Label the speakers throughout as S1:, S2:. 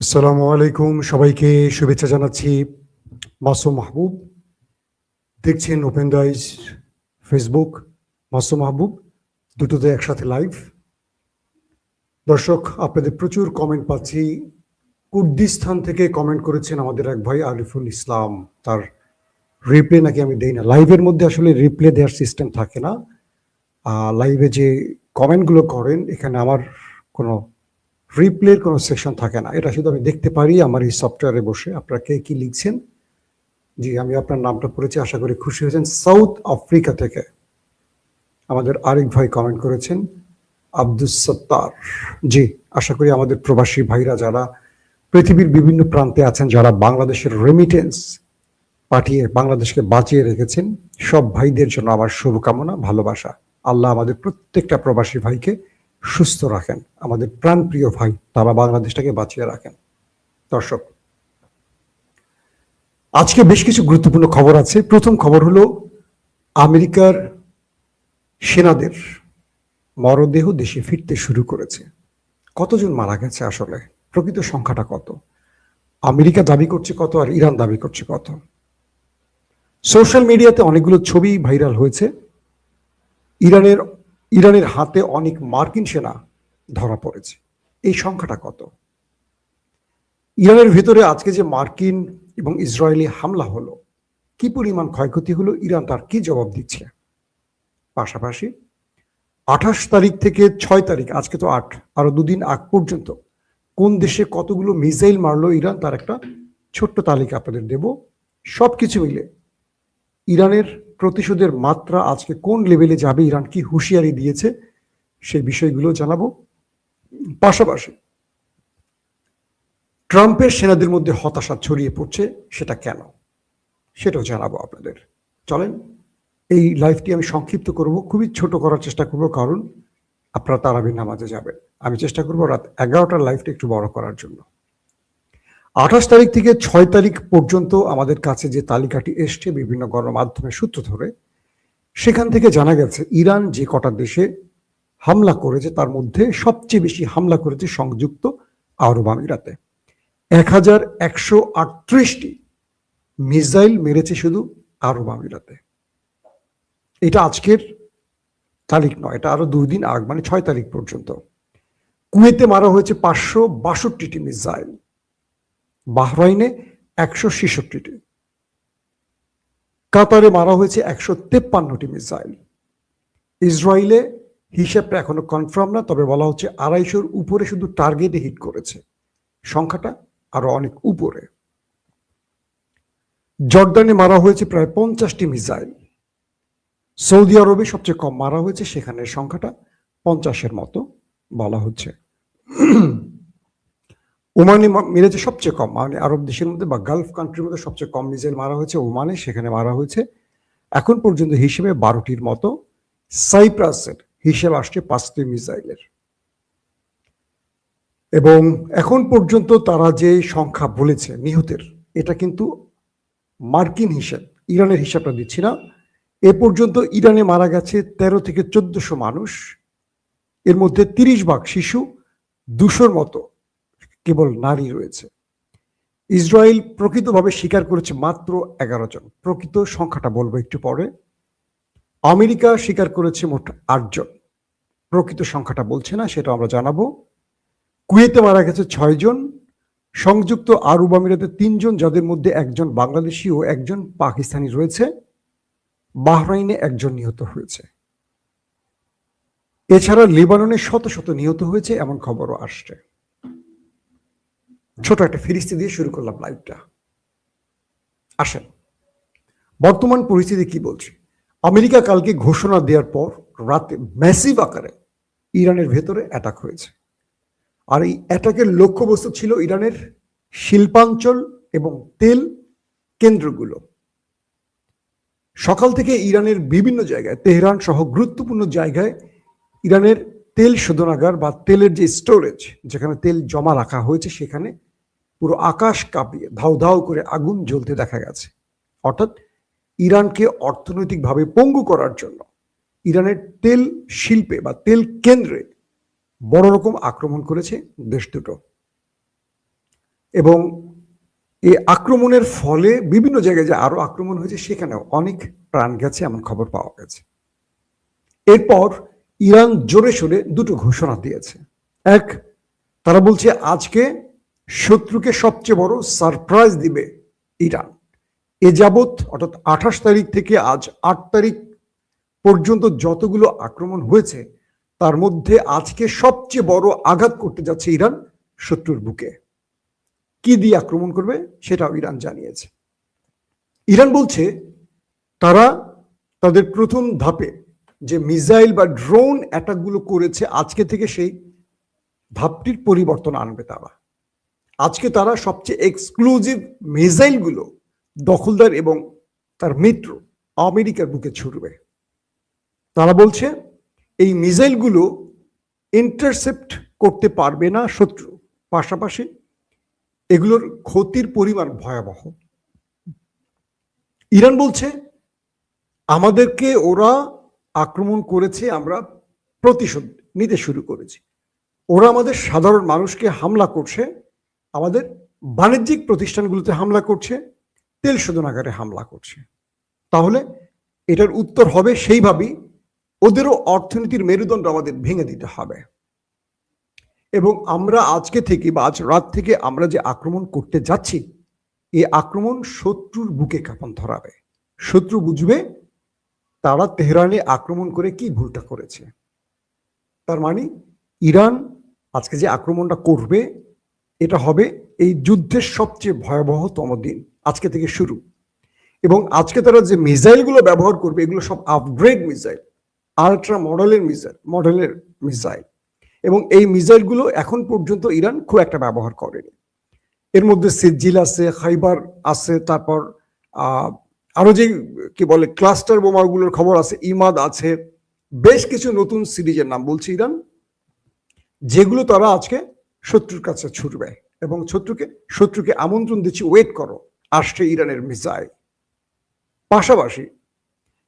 S1: আসসালামু আলাইকুম, সবাইকে শুভেচ্ছা জানাচ্ছি। মাসুম মাহবুব দেখছেন ওপেন ডাইজ ফেসবুক। মাসুম মাহবুব দুটোতে একসাথে লাইভ। দর্শক, আপনাদের প্রচুর কমেন্ট পাচ্ছি। কুর্দিস্তান থেকে কমেন্ট করেছেন আমাদের এক ভাই আরিফুল ইসলাম। তার রিপ্লে নাকি আমি দেই না, লাইভের মধ্যে আসলে রিপ্লে দেওয়ার সিস্টেম থাকে না। লাইভে যে কমেন্টগুলো করেন এখানে আমার কোনো রিপ্লের কোনো সেকশন থাকে না, এটা শুধু আমি দেখতে পারি আমার এই সফটওয়্যারে বসে। আপনারা কে কি লিখছেন? জি, আমি আপনার নামটা পড়েছি, আশা করি খুশি হয়েছেন। সাউথ আফ্রিকা থেকে আমাদের আরেক ভাই কমেন্ট করেছেন, আব্দুস সত্তার। জি, আশা করি আমাদের প্রবাসী ভাইরা যারা পৃথিবীর বিভিন্ন প্রান্তে আছেন, যারা বাংলাদেশের রেমিটেন্স পাঠিয়ে বাংলাদেশকে বাঁচিয়ে রেখেছেন, সব ভাইদের জন্য আমার শুভকামনা, ভালোবাসা। আল্লাহ আমাদের প্রত্যেকটা প্রবাসী ভাইকে সুস্থ রাখেন, আমাদের প্রাণপ্রিয় ভাই, তারা বাংলাদেশটাকে বাঁচিয়ে রাখেন। দর্শক, আজকে বেশ কিছু গুরুত্বপূর্ণ খবর আছে। প্রথম খবর হলো আমেরিকার সেনাদের মরদেহ দেশে ফিরতে শুরু করেছে। কতজন মারা গেছে, আসলে প্রকৃত সংখ্যাটা কত? আমেরিকা দাবি করছে কত আর ইরান দাবি করছে কত? সোশ্যাল মিডিয়াতে অনেকগুলো ছবি ভাইরাল হয়েছে। ইরানের ইরানের হাতে অনেক মার্কিন সেনা ধরা পড়েছে। এই সংখ্যাটা কত? ইরানের ভেতরে আজকে যে মার্কিন এবং ইসরায়েলি হামলা হলো, কি পরিমাণ ক্ষয়ক্ষতি হলো, ইরান তার কি জবাব দিচ্ছে? পাশাপাশি 28 তারিখ থেকে 6 তারিখ, আজকে তো 8, আরো দুদিন আগ পর্যন্ত কোন দেশে কতগুলো মিসাইল মারলো ইরান, তার একটা ছোট্ট তালিকা আপনাদের দেব। সবকিছু মিলে ইরানের প্রতিশোধের মাত্রা আজকে কোন লেভেলে যাবে, ইরান কি হুঁশিয়ারি দিয়েছে, সেই বিষয়গুলো জানাবো। পাশাপাশি ট্রাম্পের সেনাদের মধ্যে হতাশা ছড়িয়ে পড়ছে, সেটা কেন, সেটাও জানাবো আপনাদের। চলেন, এই লাইভটি আমি সংক্ষিপ্ত করব, খুবই ছোট করার চেষ্টা করব, কারণ আপনারা তারাবির নামাজে যাবেন। আমি চেষ্টা করব রাত 11টার লাইভটা একটু বড় করার জন্য। 28 তারিখ থেকে 6 তারিখ পর্যন্ত আমাদের কাছে যে তালিকাটি এসছে বিভিন্ন গণমাধ্যমের সূত্র ধরে, সেখান থেকে জানা গেছে ইরান যে কটা দেশে হামলা করেছে তার মধ্যে সবচেয়ে বেশি হামলা করেছে সংযুক্ত আরব আমিরাতে। 1138টি মিসাইল মেরেছে শুধু আরব আমিরাতে। এটা আজকের তারিখ নয়, এটা আরো 2 দিন আগ, মানে 6 তারিখ পর্যন্ত। কুয়েতে মারা হয়েছে 562টি মিসাইল, বাহরাইনে 166টি, কাতারে মারা হয়েছে 153টি মিসাইল। ইসরায়েলে হিসাবটা এখনো কনফার্ম না, তবে বলা হচ্ছে 250-র উপরে শুধু টার্গেটে হিট করেছে, সংখ্যাটা আরো অনেক উপরে। জর্ডানে মারা হয়েছে প্রায় 50টি মিসাইল। সৌদি আরবে সবচেয়ে কম মারা হয়েছে, সেখানে সংখ্যাটা 50-এর মতো বলা হচ্ছে। ওমানে মেরেছে সবচেয়ে কম, মানে আরব দেশের মধ্যে বা গালফ কান্ট্রির মধ্যে সবচেয়ে কম মিসাইল মারা হয়েছে ওমানে, সেখানে মারা হয়েছে এখন পর্যন্ত হিসেবে 12টির মতো। সাইপ্রাসের হিসেব আসছে 5টি মিসাইলের। এবং এখন পর্যন্ত তারা যে সংখ্যা বলেছে নিহতের, এটা কিন্তু মার্কিন হিসাব, ইরানের হিসাবটা দিচ্ছি না। এ পর্যন্ত ইরানে মারা গেছে 13 থেকে 1400 মানুষ, এর মধ্যে 30 ভাগ শিশু, 200-র মতো কেবল নারী রয়েছে। ইসরায়েল প্রকৃতভাবে স্বীকার করেছে মাত্র 11 জন, প্রকৃত সংখ্যাটা বলবো একটু পরে। আমেরিকা স্বীকার করেছে মোট 8 জন, প্রকৃত সংখ্যাটা বলছে না, সেটা আমরা জানাবো। কুয়েতে মারা গেছে 6 জন, সংযুক্ত আরব আমিরাতে 3 জন, যাদের মধ্যে একজন বাংলাদেশি ও একজন পাকিস্তানি রয়েছে। বাহরাইনে 1 জন নিহত হয়েছে। এছাড়া লেবাননে শত শত নিহত হয়েছে, এমন খবরও আসছে। ছোট একটা ফিরিস্তি দিয়ে শুরু করলাম লাইভটা। আসেন, বর্তমান পরিস্থিতি কি বলছে। আমেরিকা কালকে ঘোষণা দেওয়ার পর রাতে ম্যাসিভ আকারে ইরানের ভেতরে অ্যাটাক হয়েছে। আর এই অ্যাটাকের লক্ষ্যবস্তু ছিল ইরানের শিল্পাঞ্চল এবং তেল কেন্দ্রগুলো। সকাল থেকে ইরানের বিভিন্ন জায়গায়, তেহরান সহ গুরুত্বপূর্ণ জায়গায় ইরানের তেল শোধনাগার বা তেলের যে স্টোরেজ, যেখানে তেল জমা রাখা হয়েছে, সেখানে পুরো আকাশ কাঁপিয়ে ধাউ ধাউ করে আগুন জ্বলতে দেখা গেছে। অর্থাৎ ইরানকে অর্থনৈতিকভাবে পঙ্গু করার জন্য ইরানের তেল শিল্পে বা তেল কেন্দ্রে বড় রকম আক্রমণ করেছে দেশ দুটো। এবং এই আক্রমণের ফলে বিভিন্ন জায়গায় যে আরো আক্রমণ হয়েছে সেখানেও অনেক প্রাণ গেছে এমন খবর পাওয়া গেছে। এরপর ইরান জোরে সোরে দুটো ঘোষণা দিয়েছে। এক, তারা বলছে আজকে শত্রুকে সবচেয়ে বড় সারপ্রাইজ দিবে ইরান। এ যাবৎ অর্থাৎ 28 তারিখ থেকে আজ 8 তারিখ পর্যন্ত যতগুলো আক্রমণ হয়েছে তার মধ্যে আজকে সবচেয়ে বড় আঘাত করতে যাচ্ছে ইরান শত্রুর বুকে। কি দিয়ে আক্রমণ করবে সেটাও ইরান জানিয়েছে। ইরান বলছে তারা তাদের প্রথম ধাপে যে মিসাইল বা ড্রোন অ্যাটাকগুলো করেছে আজকে থেকে সেই ধাপটির পরিবর্তন আনবে তারা। আজকে তারা সবচেয়ে এক্সক্লুসিভ মিসাইলগুলো দখলদার এবং তার মিত্র আমেরিকার বুকে ছুড়বে। তারা বলছে এই মিসাইলগুলো ইন্টারসেপ্ট করতে পারবে না শত্রু, পাশাপাশি এগুলোর ক্ষতির পরিমাণ ভয়াবহ। ইরান বলছে আমাদেরকে ওরা আক্রমণ করেছে, আমরা প্রতিশোধ নিতে শুরু করেছি। ওরা আমাদের সাধারণ মানুষকে হামলা করছে, আমাদের বাণিজ্যিক প্রতিষ্ঠানগুলোতে হামলা করছে, তেল শোধনাগারে হামলা করছে। তাহলে এটার উত্তর হবে সেইভাবেই ওদেরও অর্থনীতির মেরুদণ্ড আমাদের ভেঙে দিতে হবে। এবং আমরা আজকে থেকে বা আজ রাত থেকে আমরা যে আক্রমণ করতে যাচ্ছি এই আক্রমণ শত্রুর বুকে কাঁপন ধরাবে। শত্রু বুঝবে তারা তেহরানে আক্রমণ করে কি ভুলটা করেছে। তার মানে ইরান আজকে যে আক্রমণটা করবে এটা হবে এই যুদ্ধের সবচেয়ে ভয়াবহতম দিন, আজকে থেকে শুরু। এবং আজকে তারা যে মিসাইলগুলো ব্যবহার করবে এগুলো সব আপগ্রেড মিসাইল, আলট্রা মডেলের মিসাইল। এবং এই মিসাইলগুলো এখন পর্যন্ত ইরান খুব একটা ব্যবহার করেনি। এর মধ্যে সিজিল আছে, খাইবার আছে, তারপর আরো যে কি বলে ক্লাস্টার বোমাগুলোর খবর আছে, ইমাদ আছে, বেশ কিছু নতুন সিরিজের নাম বলছে ইরান, যেগুলো তারা আজকে শত্রুর কাছে ছুটবে এবং শত্রুকে আমন্ত্রণ দিচ্ছে, ওয়েট করো, আসছে ইরানের মিসাইল। পাশাপাশি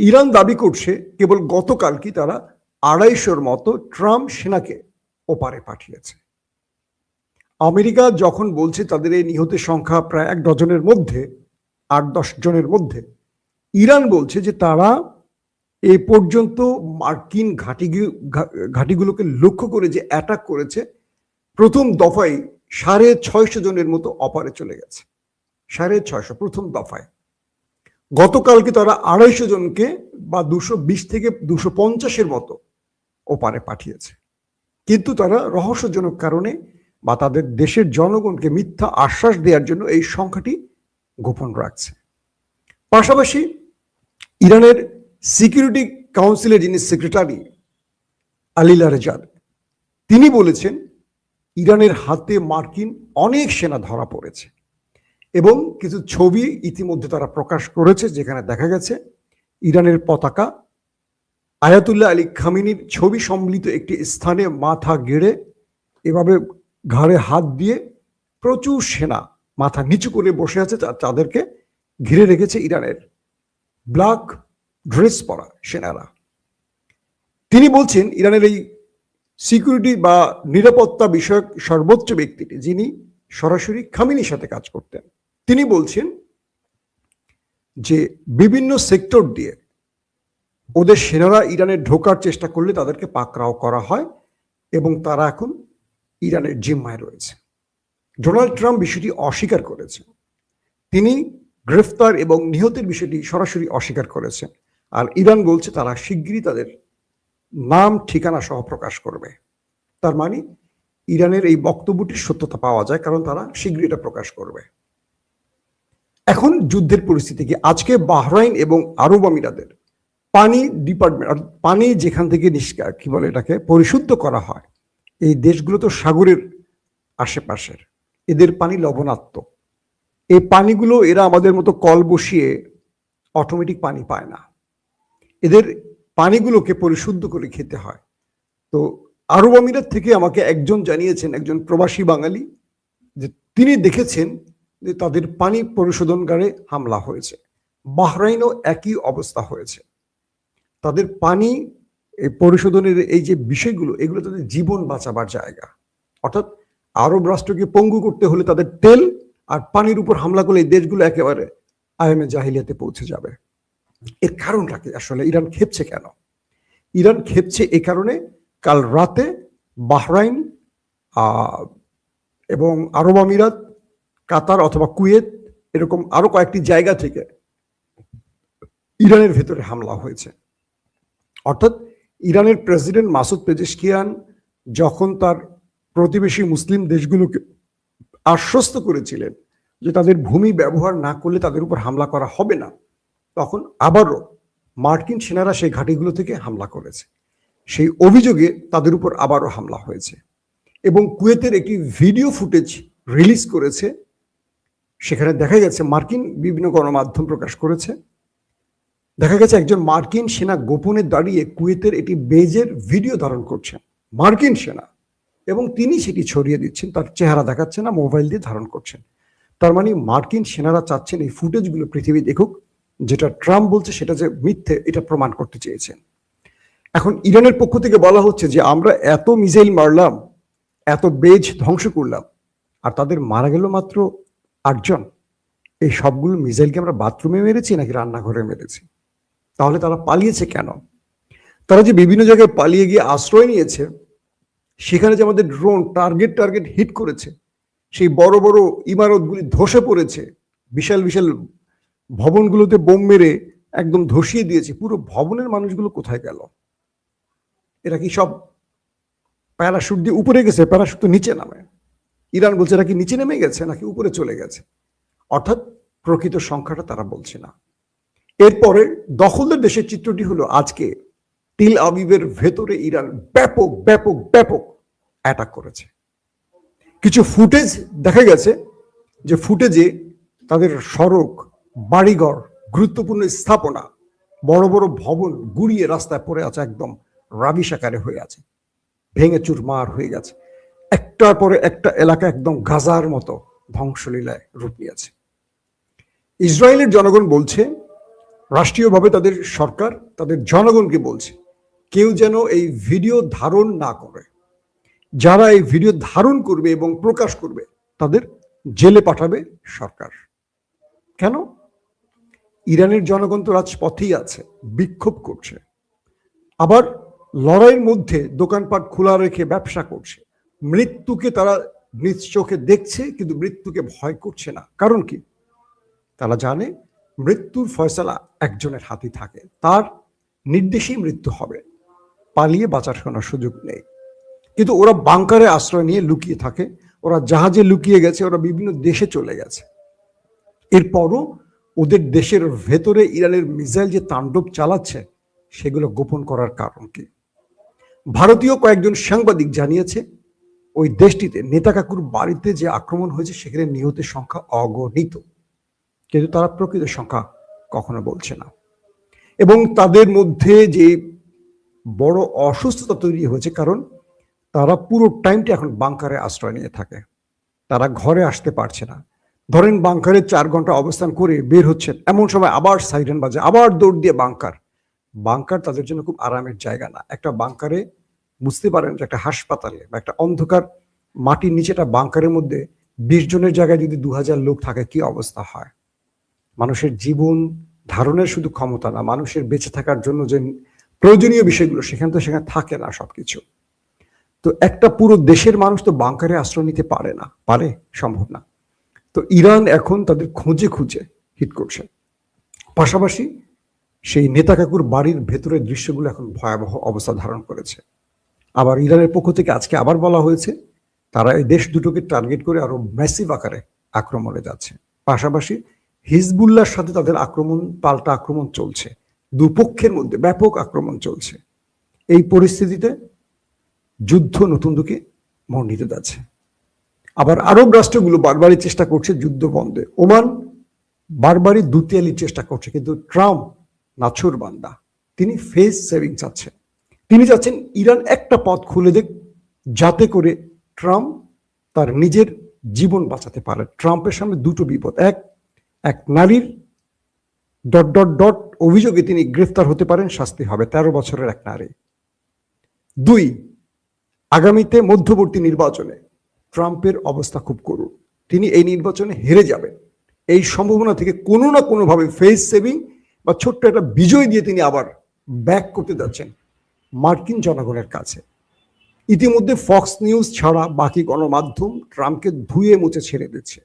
S1: ইরান দাবি করছে কেবল গতকালই তারা 250-র মতো ট্রাম্প সেনাকে ওপারে পাঠিয়েছে। আমেরিকা যখন বলছে তাদের এই নিহতের সংখ্যা প্রায় 1 ডজনের মধ্যে, 8-10 জনের মধ্যে, ইরান বলছে যে তারা এ পর্যন্ত মার্কিন ঘাঁটিগুলোকে লক্ষ্য করে যে অ্যাটাক করেছে, প্রথম দফায় 650 জনের মতো অপারে চলে গেছে। 650 প্রথম দফায়। গতকালকে তারা 250 জনকে বা 220 থেকে 250-এর মতো ওপারে পাঠিয়েছে। কিন্তু তারা রহস্যজনক কারণে বা তাদের দেশের জনগণকে মিথ্যা আশ্বাস দেওয়ার জন্য এই সংখ্যাটি গোপন রাখছে। পাশাপাশি ইরানের সিকিউরিটি কাউন্সিলের যিনি সেক্রেটারি আলী লারেজাদ, তিনি বলেছেন ইরানের হাতে মার্কিন অনেক সেনা ধরা পড়েছে এবং কিছু ছবি ইতিমধ্যে তারা প্রকাশ করেছে যেখানে দেখা গেছে ইরানের পতাকা, আয়াতুল্লাহ আলী খামিনির ছবি সম্মিলিত একটি স্থানে মাথা গেড়ে এভাবে ঘাড়ে হাত দিয়ে প্রচুর সেনা মাথা নিচু করে বসে আছে, তাদেরকে ঘিরে রেখেছে ইরানের ব্ল্যাক ড্রেস পরা সেনারা। তিনি বলছেন ইরানের এই সিকিউরিটি বা নিরাপত্তা বিষয়ক সর্বোচ্চ ব্যক্তিটি, যিনি সরাসরি খামিনির সাথে কাজ করতেন, তিনি বলছেন যে বিভিন্ন সেক্টর দিয়ে ওদের সেনারা ইরানে ঢোকার চেষ্টা করলে তাদেরকে পাকড়াও করা হয় এবং তারা এখন ইরানের জিম্মায় রয়েছে। ডোনাল্ড ট্রাম্প বিষয়টি অস্বীকার করেছেন, তিনি গ্রেফতার এবং নিহতের বিষয়টি সরাসরি অস্বীকার করেছেন। আর ইরান বলছে তারা শিগগিরই তাদের নাম ঠিকানা সহ প্রকাশ করবে। তার মানে ইরানের এই বক্তব্যটির সত্যতা পাওয়া যায়, কারণ তারা শীঘ্রই এটা প্রকাশ করবে। এখন যুদ্ধের পরিস্থিতি কি? আজকে বাহরাইন এবং আরব আমিরাতের পানি ডিপার্টমেন্ট, পানি যেখান থেকে কি বলে এটাকে পরিশুদ্ধ করা হয়, এই দেশগুলো তো সাগরের আশেপাশের, এদের পানি লবণাক্ত। এই পানিগুলো এরা আমাদের মতো কল বসিয়ে অটোমেটিক পানি পায় না, এদের পানিগুলোকে পরিশুদ্ধ করে খেতে হয়। তো আরব আমিরাত থেকে আমাকে একজন জানিয়েছেন, একজন প্রবাসী বাঙালি, যে তিনি দেখেছেন যে তাদের পানি পরিশোধনাগারে হামলা হয়েছে। বাহরাইনও একই অবস্থা হয়েছে। তাদের পানি পরিশোধনের এই যে বিষয়গুলো, এগুলো তাদের জীবন বাঁচাবার জায়গা। অর্থাৎ আরব রাষ্ট্রকে পঙ্গু করতে হলে তাদের তেল আর পানির উপর হামলা করলে এই দেশগুলো একেবারে আইএমএ জাহিলিয়াতে পৌঁছে যাবে। এর কারণটা কি আসলে? ইরান ক্ষেপছে কেন? ইরান ক্ষেপছে এ কারণে, কাল রাতে বাহরাইন এবং আরব আমিরাত, কাতার অথবা কুয়েত, এরকম আরো কয়েকটি জায়গা থেকে ইরানের ভেতরে হামলা হয়েছে। অর্থাৎ ইরানের প্রেসিডেন্ট মাসুদ পেজেশকিয়ান যখন তার প্রতিবেশী মুসলিম দেশগুলোকে আশ্বস্ত করেছিলেন যে তাদের ভূমি ব্যবহার না করলে তাদের উপর হামলা করা হবে না, তখন আবারও মার্কিন সেনারা সেই ঘাঁটিগুলো থেকে হামলা করেছে। সেই অভিযোগে তাদের উপর আবারও হামলা হয়েছে এবং কুয়েতের একটি ভিডিও ফুটেজ রিলিজ করেছে। সেখানে দেখা গেছে, মার্কিন বিভিন্ন গণমাধ্যম প্রকাশ করেছে, দেখা গেছে একজন মার্কিন সেনা গোপনে দাঁড়িয়ে কুয়েতের একটি বেজের ভিডিও ধারণ করছেন, মার্কিন সেনা, এবং তিনি সেটি ছড়িয়ে দিচ্ছেন, তার চেহারা দেখাচ্ছে না, মোবাইল দিয়ে ধারণ করছেন। তার মানে মার্কিন সেনারা চাচ্ছেন এই ফুটেজগুলো পৃথিবী দেখুক, যেটা ট্রাম্প বলছে সেটা যে মিথ্যে এটা প্রমাণ করতে চেয়েছেন। এখন ইরানের পক্ষ থেকে বলা হচ্ছে যে আমরা এত মিসাইল মারলাম, এত বেজ ধ্বংস করলাম, আর তাদের মারা গেল মাত্র 8 জন। এই সবগুলো মিসাইলকে আমরা বাথরুমে মেরেছি নাকি রান্নাঘরে মেরেছি? তাহলে তারা পালিয়েছে কেন? তারা যে বিভিন্ন জায়গায় পালিয়ে গিয়ে আশ্রয় নিয়েছে, সেখানে যে আমাদের ড্রোন টার্গেট হিট করেছে, সেই বড় বড় ইমারতগুলি ধসে পড়েছে, বিশাল বিশাল ভবনগুলোতে বোম মেরে একদম ধসিয়ে দিয়েছে, পুরো ভবনের মানুষগুলো কোথায় গেল? এরা কি সব প্যারাশুট দিয়ে উপরে গেছে? প্যারাশুট তো নিচে নামে। ইরান বলছে এরা কি নিচে নেমে গেছে নাকি উপরে চলে গেছে? অর্থাৎ প্রকৃত সংখ্যাটা তারা বলছে না। এরপরে দখলদার দেশের চিত্রটি হলো আজকে তেল আবিবের ভেতরে ইরান ব্যাপক ব্যাপক ব্যাপক অ্যাটাক করেছে। কিছু ফুটেজ দেখা গেছে, যে ফুটেজে তাদের সড়ক, বাড়িঘর, গুরুত্বপূর্ণ স্থাপনা, বড় বড় ভবন গুড়িয়ে রাস্তায় পড়ে আছে, একদম রাবিশ আকারে হয়ে আছে, ভেঙে চুরমার হয়ে গেছে। একটার পরে একটা এলাকা একদম গাজার মতো ধ্বংসলীলায় রূপ নিয়েছে। ইসরায়েলের জনগণ বলছে, রাষ্ট্রীয়ভাবে তাদের সরকার তাদের জনগণকে বলছে, কেউ যেন এই ভিডিও ধারণ না করে। যারা এই ভিডিও ধারণ করবে এবং প্রকাশ করবে তাদের জেলে পাঠাবে সরকার। কেন? ইরানের জনগণ তো রাজপথেই আছে, বিক্ষোভ করছে, আবার লড়াইয়ের মধ্যে দোকানপাট খোলা রেখে ব্যবসা করছে। মৃত্যুকে তারা নিজ চোখে দেখছে, কিন্তু মৃত্যুকে ভয় করছে না। কারণ কি? তারা জানে মৃত্যুর ফয়সালা একজনের হাতে থাকে, তার নির্দেশেই মৃত্যু হবে, পালিয়ে বাঁচার কোনো সুযোগ নেই। কিন্তু ওরা বাংকারে আশ্রয় নিয়ে লুকিয়ে থাকে, ওরা জাহাজে লুকিয়ে গেছে, ওরা বিভিন্ন দেশে চলে গেছে। এরপরও ওদের দেশের ভেতরে ইরানের মিসাইল যে তাণ্ডব চালাচ্ছে, সেগুলো গোপন করার কারণ কি? ভারতীয় কয়েকজন সাংবাদিক জানিয়েছে, ওই দেশটিতে নেতা কাকুর বাড়িতে যে আক্রমণ হয়েছে সেখানে নিহতের সংখ্যা অগণিত, কিন্তু তারা প্রকৃত সংখ্যা কখনো বলছে না। এবং তাদের মধ্যে যে বড় অসুস্থতা তৈরি হয়েছে, কারণ তারা পুরো টাইমটা এখন বাংকারে আশ্রয় নিয়ে থাকে, তারা ঘরে আসতে পারছে না। ধরেন বাংকারে 4 ঘন্টা অবস্থান করে বের হচ্ছেন, এমন সময় আবার সাইরেন বাজে, আবার দৌড় দিয়ে বাংকার। বাংকার তাদের জন্য খুব আরামের জায়গা না। একটা বাংকারে, বুঝতে পারেন যে একটা হাসপাতালে বা একটা অন্ধকার মাটির নিচেটা বাংকারের মধ্যে 20 জনের জায়গায় যদি 2000 লোক থাকে, কি অবস্থা হয়? মানুষের জীবন ধারণের শুধু ক্ষমতা না, মানুষের বেঁচে থাকার জন্য যে প্রয়োজনীয় বিষয়গুলো সেখানে থাকে না সবকিছু। তো একটা পুরো দেশের মানুষ তো বাংকারে আশ্রয় নিতে পারে না, পারে? সম্ভব না। তো ইরান এখন তাদের খুঁজে খুঁজে হিট করছে। পাশাপাশি সেই নেতা কাকুর বাড়ির ভেতরের দৃশ্যগুলো এখন ভয়াবহ অবস্থা ধারণ করেছে। আবার ইরানের পক্ষ থেকে আজকে আবার বলা হয়েছে তারা এই দেশ দুটোকে টার্গেট করে আরো ম্যাসিভ আকারে আক্রমণে যাচ্ছে। পাশাপাশি হিজবুল্লাহর সাথে তাদের পাল্টা আক্রমণ চলছে, দুপক্ষের মধ্যে ব্যাপক আক্রমণ চলছে। এই পরিস্থিতিতে যুদ্ধ নতুন দিকে মোড় নিতে যাচ্ছে। আবার আরব রাষ্ট্রগুলো বারবারই চেষ্টা করছে যুদ্ধ বন্ধে। ওমান বারবারই দুতিয়ালির চেষ্টা করছে, কিন্তু ট্রাম্প নাছুর বান্দা, তিনি ফেস সেভিং চাচ্ছেন। তিনি চাচ্ছেন ইরান একটা পথ খুলে দেখ, যাতে করে ট্রাম্প তার নিজের জীবন বাঁচাতে পারে। ট্রাম্পের সামনে দুটো বিপদ, এক নারীর ... অভিযোগে তিনি গ্রেফতার হতে পারেন, শাস্তি হবে, 13 বছরের এক নারী। 2, আগামীতে মধ্যবর্তী নির্বাচনে ট্রাম্পের অবস্থা খুব করুণ। তিনি এই নির্বাচনে হেরে যাবেন, এই সম্ভাবনা থেকে কোনো না কোনোভাবে ফেস সেভিং বা ছোট্ট একটা বিজয় দিয়ে তিনি আবার ব্যাক করতে যাচ্ছেন মার্কিন জনগণের কাছে। ইতিমধ্যে ফক্স নিউজ ছাড়া বাকি গণমাধ্যম ট্রাম্পকে ধুয়ে মুছে ছেড়ে দিচ্ছে।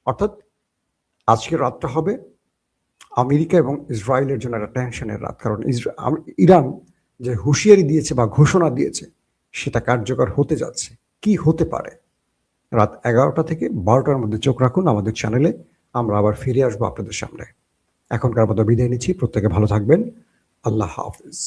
S1: অর্থাৎ আজকের রাতটা হবে আমেরিকা এবং ইসরায়েলের জন্য একটা টেনশনের রাত, কারণ ইরান যে হুঁশিয়ারি দিয়েছে বা ঘোষণা দিয়েছে সেটা কার্যকর হতে যাচ্ছে। কি হতে পারে? রাত 11টা থেকে 12টার মধ্যে চোখ রাখুন আমাদের চ্যানেলে, আমরা আবার ফিরে আসবো আপনাদের সামনে। এখনকার মতো বিদায় নিচ্ছি, প্রত্যেকে ভালো থাকবেন। আল্লাহ হাফিজ।